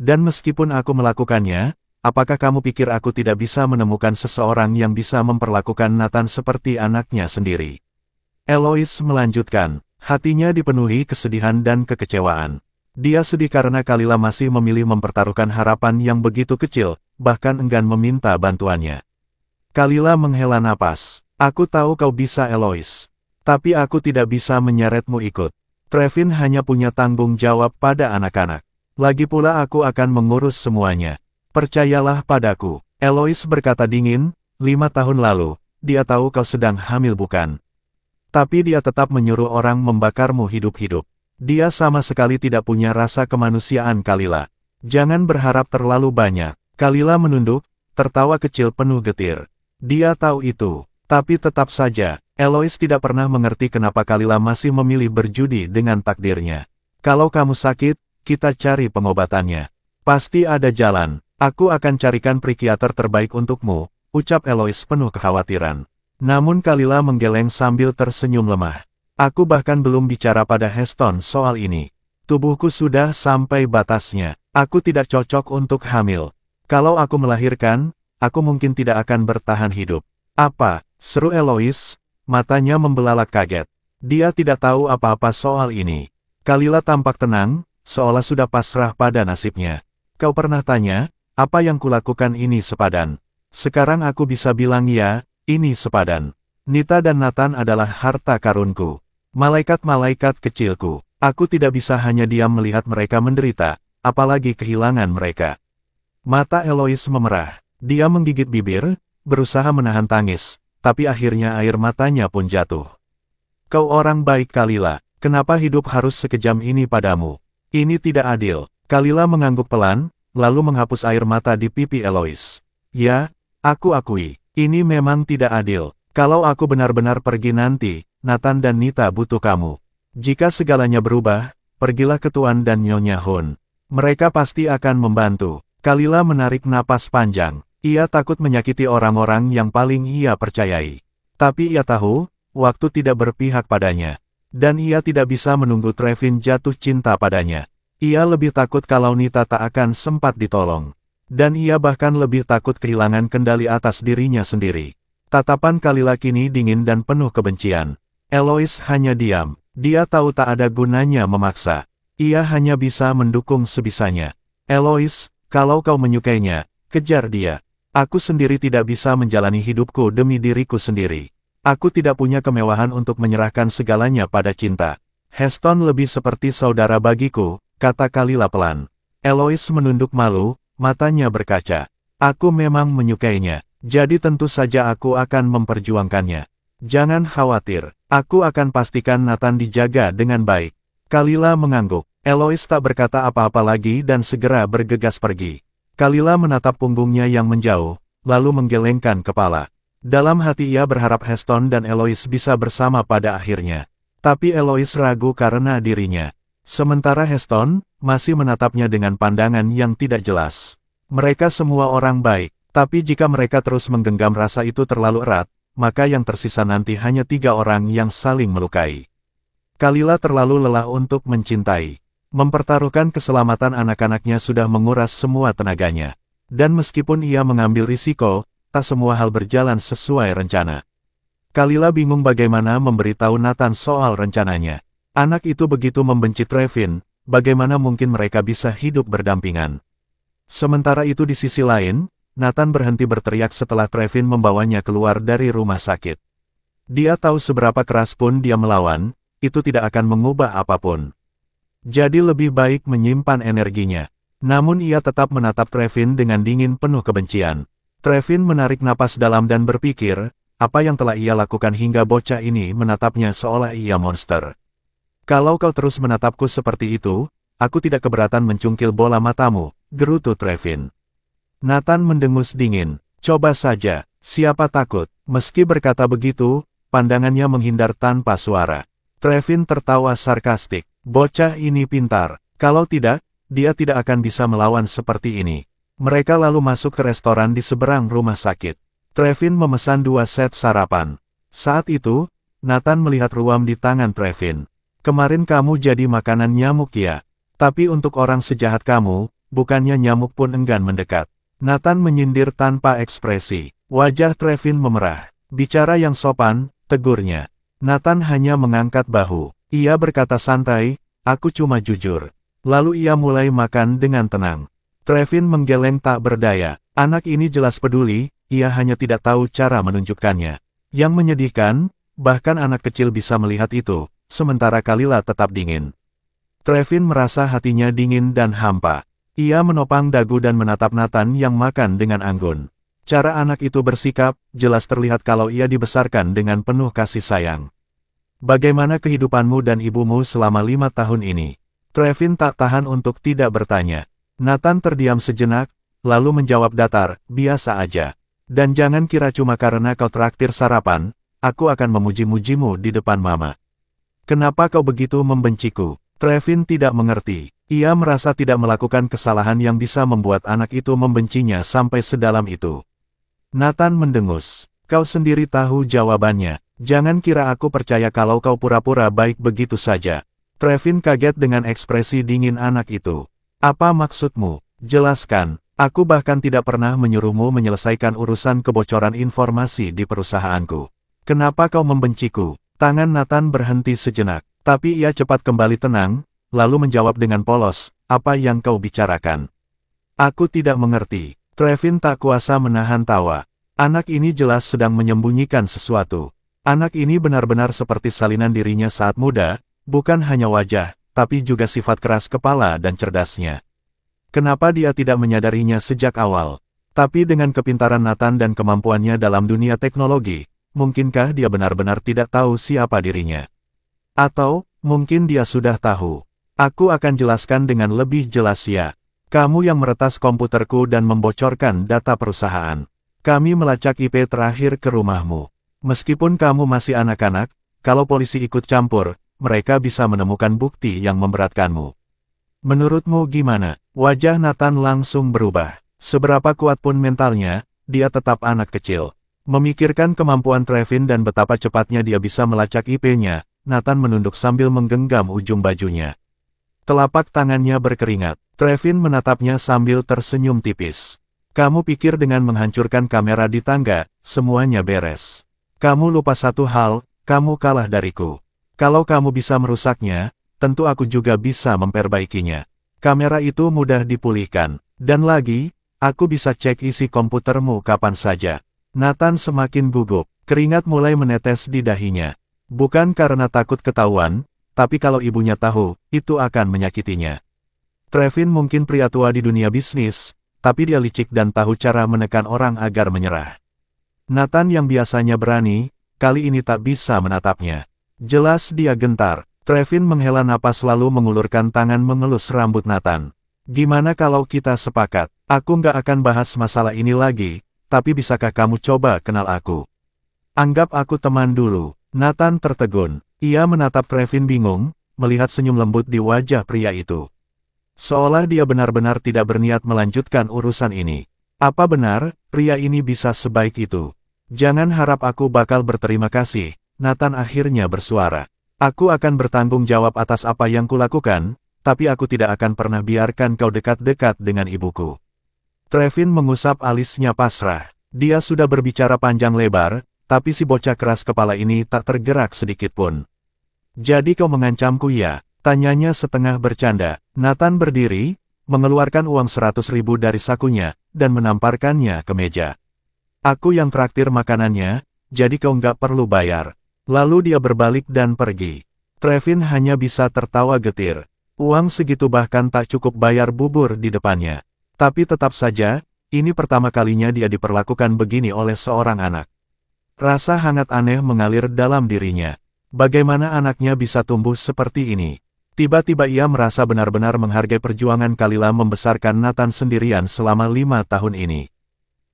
Dan meskipun aku melakukannya, apakah kamu pikir aku tidak bisa menemukan seseorang yang bisa memperlakukan Nathan seperti anaknya sendiri? Eloise melanjutkan, hatinya dipenuhi kesedihan dan kekecewaan. Dia sedih karena Kalila masih memilih mempertaruhkan harapan yang begitu kecil, bahkan enggan meminta bantuannya. Kalila menghela napas. Aku tahu kau bisa, Eloise. Tapi aku tidak bisa menyeretmu ikut. Trevin hanya punya tanggung jawab pada anak-anak. Lagi pula aku akan mengurus semuanya. Percayalah padaku. Eloise berkata dingin, 5 tahun lalu, dia tahu kau sedang hamil bukan? Tapi dia tetap menyuruh orang membakarmu hidup-hidup. Dia sama sekali tidak punya rasa kemanusiaan, Kalila. Jangan berharap terlalu banyak. Kalila menunduk, tertawa kecil penuh getir. Dia tahu itu. Tapi tetap saja, Eloise tidak pernah mengerti kenapa Kalila masih memilih berjudi dengan takdirnya. Kalau kamu sakit, kita cari pengobatannya. Pasti ada jalan. Aku akan carikan psikiater terbaik untukmu, ucap Eloise penuh kekhawatiran. Namun Kalila menggeleng sambil tersenyum lemah. Aku bahkan belum bicara pada Heston soal ini. Tubuhku sudah sampai batasnya. Aku tidak cocok untuk hamil. Kalau aku melahirkan, aku mungkin tidak akan bertahan hidup. Apa? Seru Eloise, matanya membelalak kaget. Dia tidak tahu apa-apa soal ini. Kalila tampak tenang, seolah sudah pasrah pada nasibnya. Kau pernah tanya, apa yang kulakukan ini sepadan? Sekarang aku bisa bilang ya, ini sepadan. Nita dan Nathan adalah harta karunku. Malaikat-malaikat kecilku. Aku tidak bisa hanya diam melihat mereka menderita, apalagi kehilangan mereka. Mata Eloise memerah. Dia menggigit bibir, berusaha menahan tangis, tapi akhirnya air matanya pun jatuh. Kau orang baik, Kalila. Kenapa hidup harus sekejam ini padamu? Ini tidak adil. Kalila mengangguk pelan, lalu menghapus air mata di pipi Eloise. Ya, aku akui, ini memang tidak adil. Kalau aku benar-benar pergi nanti, Nathan dan Nita butuh kamu. Jika segalanya berubah, pergilah ke Tuan dan Nyonya Hun. Mereka pasti akan membantu. Kalila menarik napas panjang. Ia takut menyakiti orang-orang yang paling ia percayai. Tapi ia tahu, waktu tidak berpihak padanya. Dan ia tidak bisa menunggu Trevin jatuh cinta padanya. Ia lebih takut kalau Nita tak akan sempat ditolong. Dan ia bahkan lebih takut kehilangan kendali atas dirinya sendiri. Tatapan Kalila kini dingin dan penuh kebencian. Eloise hanya diam. Dia tahu tak ada gunanya memaksa. Ia hanya bisa mendukung sebisanya. Eloise, kalau kau menyukainya, kejar dia. Aku sendiri tidak bisa menjalani hidupku demi diriku sendiri. Aku tidak punya kemewahan untuk menyerahkan segalanya pada cinta. Heston lebih seperti saudara bagiku, kata Kalila pelan. Eloise menunduk malu, matanya berkaca. Aku memang menyukainya. Jadi tentu saja aku akan memperjuangkannya. Jangan khawatir, aku akan pastikan Nathan dijaga dengan baik. Kalila mengangguk. Eloise tak berkata apa-apa lagi dan segera bergegas pergi. Kalila menatap punggungnya yang menjauh, lalu menggelengkan kepala. Dalam hati ia berharap Heston dan Eloise bisa bersama pada akhirnya. Tapi Eloise ragu karena dirinya. Sementara Heston masih menatapnya dengan pandangan yang tidak jelas. Mereka semua orang baik. Tapi jika mereka terus menggenggam rasa itu terlalu erat, maka yang tersisa nanti hanya 3 orang yang saling melukai. Kalila terlalu lelah untuk mencintai. Mempertaruhkan keselamatan anak-anaknya sudah menguras semua tenaganya. Dan meskipun ia mengambil risiko, tak semua hal berjalan sesuai rencana. Kalila bingung bagaimana memberitahu Nathan soal rencananya. Anak itu begitu membenci Trevin, bagaimana mungkin mereka bisa hidup berdampingan. Sementara itu di sisi lain, Nathan berhenti berteriak setelah Trevin membawanya keluar dari rumah sakit. Dia tahu seberapa keras pun dia melawan, itu tidak akan mengubah apapun. Jadi lebih baik menyimpan energinya. Namun ia tetap menatap Trevin dengan dingin penuh kebencian. Trevin menarik napas dalam dan berpikir, apa yang telah ia lakukan hingga bocah ini menatapnya seolah ia monster. Kalau kau terus menatapku seperti itu, aku tidak keberatan mencungkil bola matamu, gerutu Trevin. Nathan mendengus dingin. Coba saja, siapa takut? Meski berkata begitu, pandangannya menghindar tanpa suara. Trevin tertawa sarkastik. Bocah ini pintar. Kalau tidak, dia tidak akan bisa melawan seperti ini. Mereka lalu masuk ke restoran di seberang rumah sakit. Trevin memesan 2 set sarapan. Saat itu, Nathan melihat ruam di tangan Trevin. Kemarin kamu jadi makanan nyamuk ya. Tapi untuk orang sejahat kamu, bukannya nyamuk pun enggan mendekat. Nathan menyindir tanpa ekspresi. Wajah Trevin memerah. Bicara yang sopan, tegurnya. Nathan hanya mengangkat bahu. Ia berkata santai, aku cuma jujur. Lalu ia mulai makan dengan tenang. Trevin menggeleng tak berdaya. Anak ini jelas peduli, ia hanya tidak tahu cara menunjukkannya. Yang menyedihkan, bahkan anak kecil bisa melihat itu, sementara Kalila tetap dingin. Trevin merasa hatinya dingin dan hampa. Ia menopang dagu dan menatap Nathan yang makan dengan anggun. Cara anak itu bersikap, jelas terlihat kalau ia dibesarkan dengan penuh kasih sayang. Bagaimana kehidupanmu dan ibumu selama 5 tahun ini? Trevin tak tahan untuk tidak bertanya. Nathan terdiam sejenak, lalu menjawab datar, biasa aja. Dan jangan kira cuma karena kau traktir sarapan, aku akan memuji-mujimu di depan mama. Kenapa kau begitu membenciku? Trevin tidak mengerti. Ia merasa tidak melakukan kesalahan yang bisa membuat anak itu membencinya sampai sedalam itu. Nathan mendengus. Kau sendiri tahu jawabannya. Jangan kira aku percaya kalau kau pura-pura baik begitu saja. Trevin kaget dengan ekspresi dingin anak itu. Apa maksudmu? Jelaskan. Aku bahkan tidak pernah menyuruhmu menyelesaikan urusan kebocoran informasi di perusahaanku. Kenapa kau membenciku? Tangan Nathan berhenti sejenak. Tapi ia cepat kembali tenang, lalu menjawab dengan polos, apa yang kau bicarakan? Aku tidak mengerti. Trevin tak kuasa menahan tawa. Anak ini jelas sedang menyembunyikan sesuatu. Anak ini benar-benar seperti salinan dirinya saat muda, bukan hanya wajah, tapi juga sifat keras kepala dan cerdasnya. Kenapa dia tidak menyadarinya sejak awal? Tapi dengan kepintaran Nathan dan kemampuannya dalam dunia teknologi, mungkinkah dia benar-benar tidak tahu siapa dirinya? Atau, mungkin dia sudah tahu. Aku akan jelaskan dengan lebih jelas ya. Kamu yang meretas komputerku dan membocorkan data perusahaan. Kami melacak IP terakhir ke rumahmu. Meskipun kamu masih anak-anak, kalau polisi ikut campur, mereka bisa menemukan bukti yang memberatkanmu. Menurutmu gimana? Wajah Nathan langsung berubah. Seberapa kuat pun mentalnya, dia tetap anak kecil. Memikirkan kemampuan Trevin dan betapa cepatnya dia bisa melacak IP-nya, Nathan menunduk sambil menggenggam ujung bajunya. Telapak tangannya berkeringat. Trevin menatapnya sambil tersenyum tipis. Kamu pikir dengan menghancurkan kamera di tangga, semuanya beres. Kamu lupa satu hal, kamu kalah dariku. Kalau kamu bisa merusaknya, tentu aku juga bisa memperbaikinya. Kamera itu mudah dipulihkan. Dan lagi, aku bisa cek isi komputermu kapan saja. Nathan semakin gugup. Keringat mulai menetes di dahinya. Bukan karena takut ketahuan, tapi kalau ibunya tahu, itu akan menyakitinya. Trevin mungkin pria tua di dunia bisnis, tapi dia licik dan tahu cara menekan orang agar menyerah. Nathan yang biasanya berani, kali ini tak bisa menatapnya. Jelas dia gentar. Trevin menghela napas lalu mengulurkan tangan mengelus rambut Nathan. Gimana kalau kita sepakat? Aku nggak akan bahas masalah ini lagi, tapi bisakah kamu coba kenal aku? Anggap aku teman dulu. Nathan tertegun. Ia menatap Trevin bingung, melihat senyum lembut di wajah pria itu. Seolah dia benar-benar tidak berniat melanjutkan urusan ini. Apa benar, pria ini bisa sebaik itu? Jangan harap aku bakal berterima kasih, Nathan akhirnya bersuara. Aku akan bertanggung jawab atas apa yang kulakukan, tapi aku tidak akan pernah biarkan kau dekat-dekat dengan ibuku. Trevin mengusap alisnya pasrah. Dia sudah berbicara panjang lebar, tapi si bocah keras kepala ini tak tergerak sedikit pun. Jadi kau mengancamku ya? Tanyanya setengah bercanda. Nathan berdiri, mengeluarkan uang 100.000 dari sakunya, dan menamparkannya ke meja. Aku yang traktir makanannya, jadi kau nggak perlu bayar. Lalu dia berbalik dan pergi. Trevin hanya bisa tertawa getir. Uang segitu bahkan tak cukup bayar bubur di depannya. Tapi tetap saja, ini pertama kalinya dia diperlakukan begini oleh seorang anak. Rasa hangat aneh mengalir dalam dirinya. Bagaimana anaknya bisa tumbuh seperti ini? Tiba-tiba ia merasa benar-benar menghargai perjuangan Kalila membesarkan Nathan sendirian selama 5 tahun ini.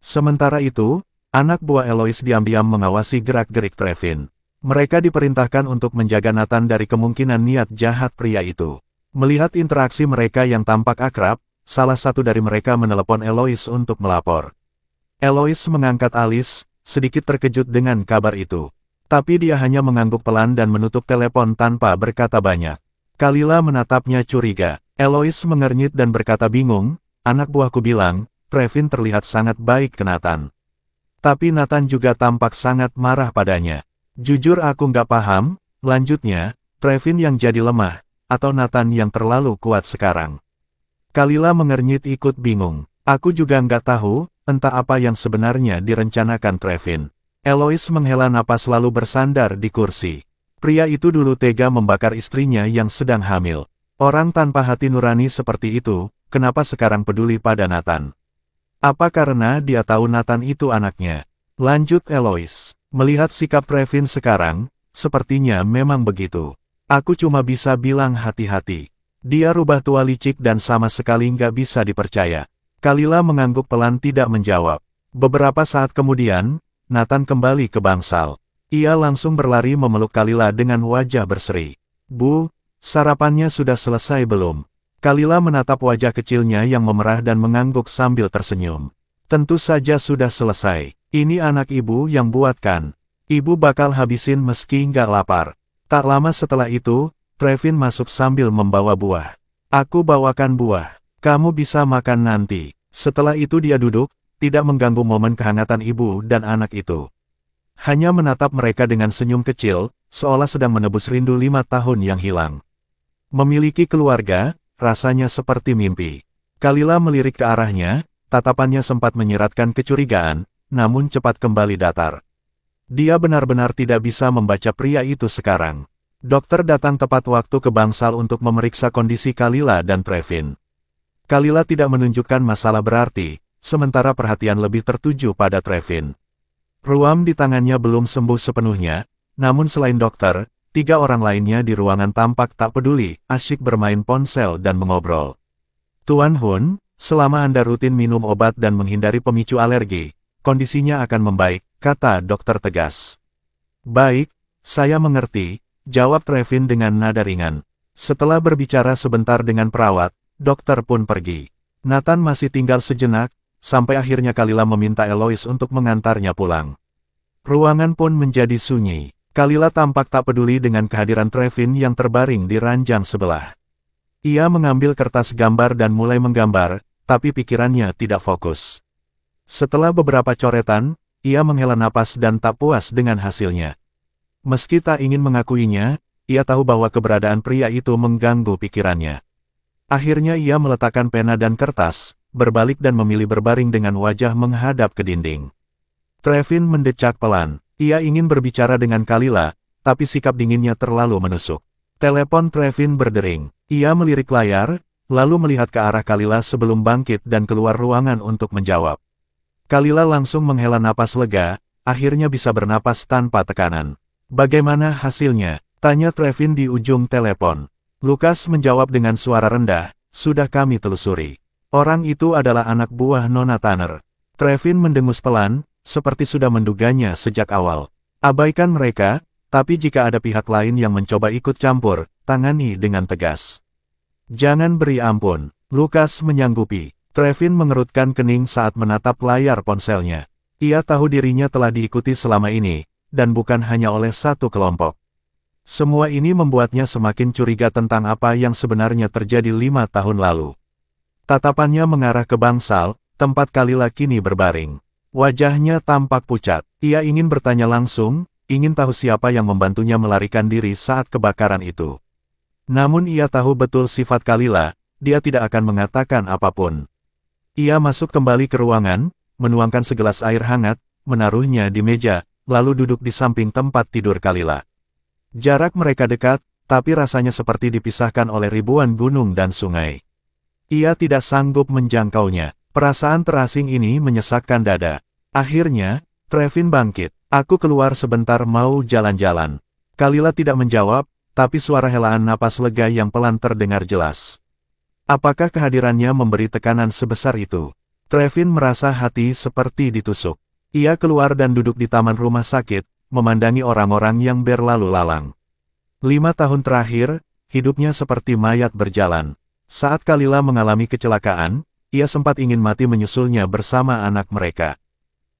Sementara itu, anak buah Eloise diam-diam mengawasi gerak-gerik Trevin. Mereka diperintahkan untuk menjaga Nathan dari kemungkinan niat jahat pria itu. Melihat interaksi mereka yang tampak akrab, salah satu dari mereka menelepon Eloise untuk melapor. Eloise mengangkat alis, sedikit terkejut dengan kabar itu. Tapi dia hanya mengangguk pelan dan menutup telepon tanpa berkata banyak. Kalila menatapnya curiga. Eloise mengernyit dan berkata bingung, anak buahku bilang, Trevin terlihat sangat baik ke Nathan. Tapi Nathan juga tampak sangat marah padanya. Jujur aku nggak paham, lanjutnya, Trevin yang jadi lemah, atau Nathan yang terlalu kuat sekarang. Kalila mengernyit ikut bingung. Aku juga nggak tahu, entah apa yang sebenarnya direncanakan Trevin. Eloise menghela napas lalu bersandar di kursi. Pria itu dulu tega membakar istrinya yang sedang hamil. Orang tanpa hati nurani seperti itu, kenapa sekarang peduli pada Nathan? Apa karena dia tahu Nathan itu anaknya? Lanjut Eloise. Melihat sikap Trevin sekarang, sepertinya memang begitu. Aku cuma bisa bilang hati-hati. Dia rubah tua licik dan sama sekali nggak bisa dipercaya. Kalila mengangguk pelan tidak menjawab. Beberapa saat kemudian, Nathan kembali ke bangsal. Ia langsung berlari memeluk Kalila dengan wajah berseri. Bu, sarapannya sudah selesai belum? Kalila menatap wajah kecilnya yang memerah dan mengangguk sambil tersenyum. Tentu saja sudah selesai. Ini anak ibu yang buatkan. Ibu bakal habisin meski nggak lapar. Tak lama setelah itu, Trevin masuk sambil membawa buah. Aku bawakan buah. Kamu bisa makan nanti. Setelah itu dia duduk, tidak mengganggu momen kehangatan ibu dan anak itu. Hanya menatap mereka dengan senyum kecil, seolah sedang menebus rindu 5 tahun yang hilang. Memiliki keluarga, rasanya seperti mimpi. Kalila melirik ke arahnya, tatapannya sempat menyiratkan kecurigaan, namun cepat kembali datar. Dia benar-benar tidak bisa membaca pria itu sekarang. Dokter datang tepat waktu ke bangsal untuk memeriksa kondisi Kalila dan Trevin. Kalila tidak menunjukkan masalah berarti, sementara perhatian lebih tertuju pada Trevin. Ruam di tangannya belum sembuh sepenuhnya, namun selain dokter, 3 orang lainnya di ruangan tampak tak peduli, asyik bermain ponsel dan mengobrol. Tuan Hun, selama Anda rutin minum obat dan menghindari pemicu alergi, kondisinya akan membaik, kata dokter tegas. Baik, saya mengerti, jawab Trevin dengan nada ringan. Setelah berbicara sebentar dengan perawat, dokter pun pergi. Nathan masih tinggal sejenak, sampai akhirnya Kalila meminta Eloise untuk mengantarnya pulang. Ruangan pun menjadi sunyi. Kalila tampak tak peduli dengan kehadiran Trevin yang terbaring di ranjang sebelah. Ia mengambil kertas gambar dan mulai menggambar, tapi pikirannya tidak fokus. Setelah beberapa coretan, ia menghela napas dan tak puas dengan hasilnya. Meski tak ingin mengakuinya, ia tahu bahwa keberadaan pria itu mengganggu pikirannya. Akhirnya ia meletakkan pena dan kertas, berbalik dan memilih berbaring dengan wajah menghadap ke dinding. Trevin mendecak pelan. Ia ingin berbicara dengan Kalila, tapi sikap dinginnya terlalu menusuk. Telepon Trevin berdering. Ia melirik layar, lalu melihat ke arah Kalila sebelum bangkit dan keluar ruangan untuk menjawab. Kalila langsung menghela napas lega, akhirnya bisa bernapas tanpa tekanan. Bagaimana hasilnya? Tanya Trevin di ujung telepon. Lukas menjawab dengan suara rendah, sudah kami telusuri. Orang itu adalah anak buah Nona Tanner. Trevin mendengus pelan, seperti sudah menduganya sejak awal. Abaikan mereka, tapi jika ada pihak lain yang mencoba ikut campur, tangani dengan tegas. Jangan beri ampun, Lukas menyanggupi. Trevin mengerutkan kening saat menatap layar ponselnya. Ia tahu dirinya telah diikuti selama ini, dan bukan hanya oleh satu kelompok. Semua ini membuatnya semakin curiga tentang apa yang sebenarnya terjadi 5 tahun lalu. Tatapannya mengarah ke bangsal, tempat Kalila kini berbaring. Wajahnya tampak pucat. Ia ingin bertanya langsung, ingin tahu siapa yang membantunya melarikan diri saat kebakaran itu. Namun ia tahu betul sifat Kalila, dia tidak akan mengatakan apapun. Ia masuk kembali ke ruangan, menuangkan segelas air hangat, menaruhnya di meja, lalu duduk di samping tempat tidur Kalila. Jarak mereka dekat, tapi rasanya seperti dipisahkan oleh ribuan gunung dan sungai. Ia tidak sanggup menjangkaunya. Perasaan terasing ini menyesakkan dada. Akhirnya, Trevin bangkit. Aku keluar sebentar mau jalan-jalan. Kalila tidak menjawab, tapi suara helaan napas lega yang pelan terdengar jelas. Apakah kehadirannya memberi tekanan sebesar itu? Trevin merasa hati seperti ditusuk. Ia keluar dan duduk di taman rumah sakit, memandangi orang-orang yang berlalu lalang. 5 tahun terakhir, hidupnya seperti mayat berjalan. Saat Kalila mengalami kecelakaan, ia sempat ingin mati menyusulnya bersama anak mereka.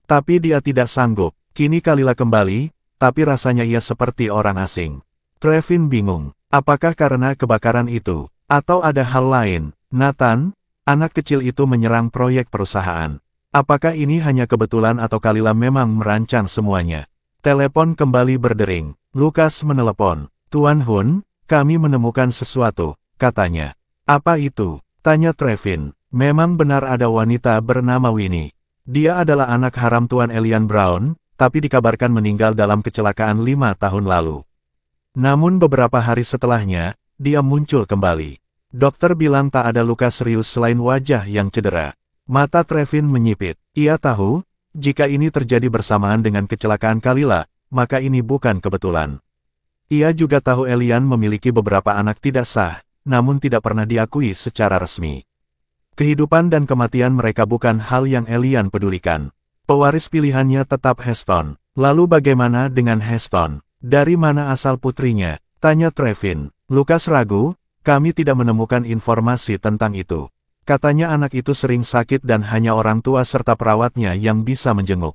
Tapi dia tidak sanggup. Kini Kalila kembali, tapi rasanya ia seperti orang asing. Trevin bingung, apakah karena kebakaran itu, atau ada hal lain? Nathan, Anak kecil itu menyerang proyek perusahaan. Apakah ini hanya kebetulan atau Kalila memang merancang semuanya? Telepon kembali berdering. Lukas menelepon. Tuan Hun, kami menemukan sesuatu, katanya. Apa itu? Tanya Trevin. Memang benar ada wanita bernama Winnie. Dia adalah anak haram Tuan Elian Brown, tapi dikabarkan meninggal dalam kecelakaan 5 tahun lalu. Namun beberapa hari setelahnya, dia muncul kembali. Dokter bilang tak ada luka serius selain wajah yang cedera. Mata Trevin menyipit. Ia tahu, jika ini terjadi bersamaan dengan kecelakaan Kalila, maka ini bukan kebetulan. Ia juga tahu Elian memiliki beberapa anak tidak sah, namun tidak pernah diakui secara resmi. Kehidupan dan kematian mereka bukan hal yang Elian pedulikan. Pewaris pilihannya tetap Heston. Lalu bagaimana dengan Heston? Dari mana asal putrinya? Tanya Trevin. Lukas ragu. Kami tidak menemukan informasi tentang itu. Katanya anak itu sering sakit dan hanya orang tua serta perawatnya yang bisa menjenguk.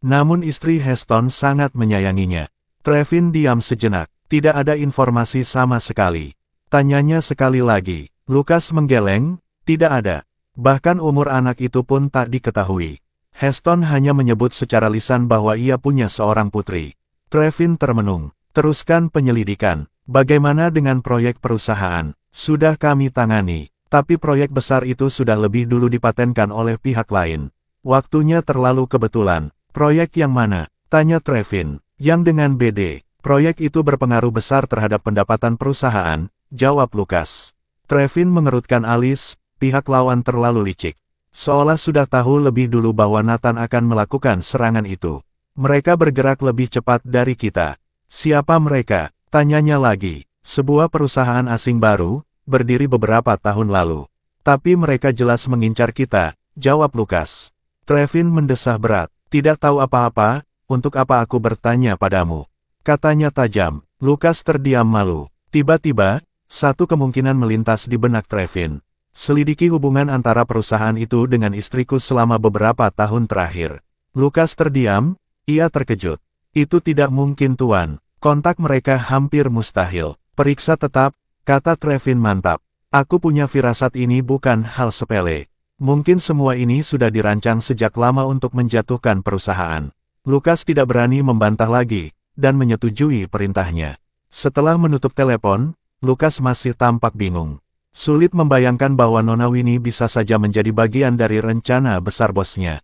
Namun istri Heston sangat menyayanginya. Trevin diam sejenak. Tidak ada informasi sama sekali. Tanyanya sekali lagi. Lukas menggeleng. Tidak ada. Bahkan umur anak itu pun tak diketahui. Heston hanya menyebut secara lisan bahwa ia punya seorang putri. Trevin termenung. Teruskan penyelidikan. Bagaimana dengan proyek perusahaan? Sudah kami tangani, tapi proyek besar itu sudah lebih dulu dipatenkan oleh pihak lain. Waktunya terlalu kebetulan. Proyek yang mana? Tanya Trevin. Yang dengan BD. Proyek itu berpengaruh besar terhadap pendapatan perusahaan, jawab Lukas. Trevin mengerutkan alis, pihak lawan terlalu licik. Seolah sudah tahu lebih dulu bahwa Nathan akan melakukan serangan itu. Mereka bergerak lebih cepat dari kita. Siapa mereka? Tanyanya lagi. Sebuah perusahaan asing baru, berdiri beberapa tahun lalu. Tapi mereka jelas mengincar kita, jawab Lukas. Trevin mendesah berat. Tidak tahu apa-apa, untuk apa aku bertanya padamu? Katanya tajam. Lukas terdiam malu. Tiba-tiba, satu kemungkinan melintas di benak Trevin. Selidiki hubungan antara perusahaan itu dengan istriku selama beberapa tahun terakhir. Lukas terdiam, ia terkejut. Itu tidak mungkin Tuan. Kontak mereka hampir mustahil. Periksa tetap, kata Trevin mantap. Aku punya firasat ini bukan hal sepele. Mungkin semua ini sudah dirancang sejak lama untuk menjatuhkan perusahaan. Lukas tidak berani membantah lagi, dan menyetujui perintahnya. Setelah menutup telepon, Lukas masih tampak bingung. Sulit membayangkan bahwa Nona Winnie bisa saja menjadi bagian dari rencana besar bosnya.